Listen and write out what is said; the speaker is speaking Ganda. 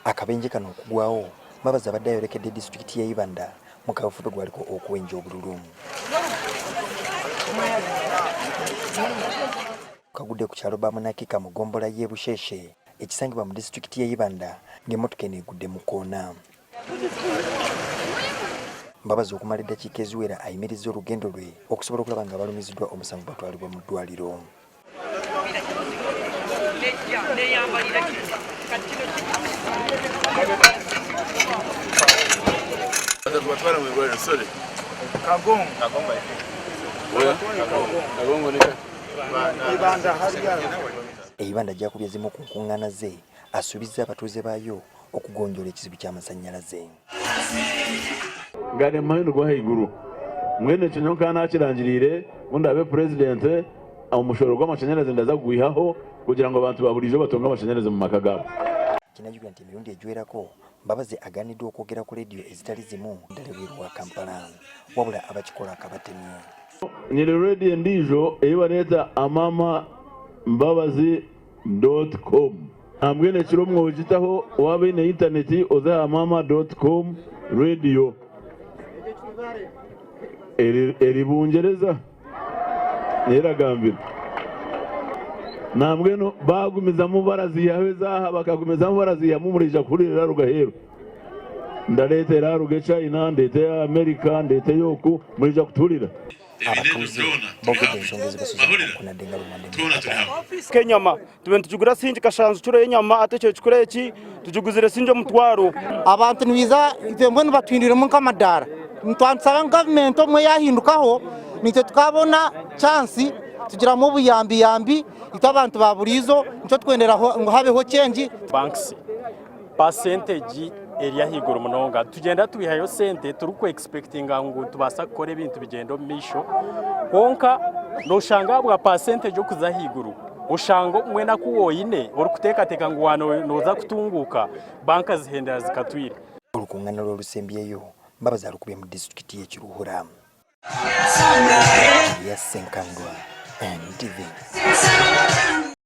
Akabenje kano okugwawo Mbabazi abadde ayolekedde disitulikiti ya Ibanda mu kaweefube gwaliko okuwenja obululu. Kagudde ku kyalo Bamunakika mu gombola y'e Busheshe ekisangibwa mu disitulikiti ya Ibanda ng'emmotoka eno egudde mu koona. Mbabazi okumala eddakiika eziwera ayimirizza olugendo lwe okusobola okulaba nga balumiziddwa omusanvu batwalibwa mu ddwaliro. Ibanda gyakubye zimu ku nkuŋŋaana ze asuubizza abatuuze baayo okugonjoola ekizibu ky'amasannyalaze. Ngane mahino kwa haiguru mwene kinyonkana kirangirire mundabe president omushoro gw'amashanyarazi ndaza gwihaho kugira ngo abantu babulijo batonga amashanyarazi mu maka gabo. Kinajjukira nti emirundi egiwerako Mbabazi aganiddwa okwogera ku leediyo ezitali zimu ddala bweru wa Kampala wabula abakikola akabatemye. Nyiri radio ndijo eyibaneeta amama mbabazi.com ambwene kiro mwogitaho wabe ne interneti oza amama.com radio eri bungereza neragambira nambweno bagumizamo baraziyawe zaha bakagumizamo baraziyamu murija kurira rugahero ndaleetera ruge China ndete America ndete yoku murija kuturira abatuuze bagudde ensonga ezibasuza kunadde nga lumande kenyama tube tujugura sinji kashanzu kiro yenyama ate kyo kikure eki tujuguzire sinjo mutwaro abantu nibiza itembo nibatwindiremo nkamadara ntwansaba government omwe yahindukaho nitwe tukabona chance tugiramo ubuyambi abantu baburizo nicyo twenderaho ngo habeho change. Banks percentage area higuru munonga tugenda tubihayo sente turuko expectinga ngo tubasa gukora ibintu bigendo misho konka noshanga bwa percentage yo kuza higuru ushango mwena kuwoyine uri kutekateka ngo wano noza kutunguka banka zihendera zikatwira. Olukungaana lw'olusembyeyo Mbabazi alukubye mu disitulikiti y'Ekiruhura. Yasenkangwa NTV.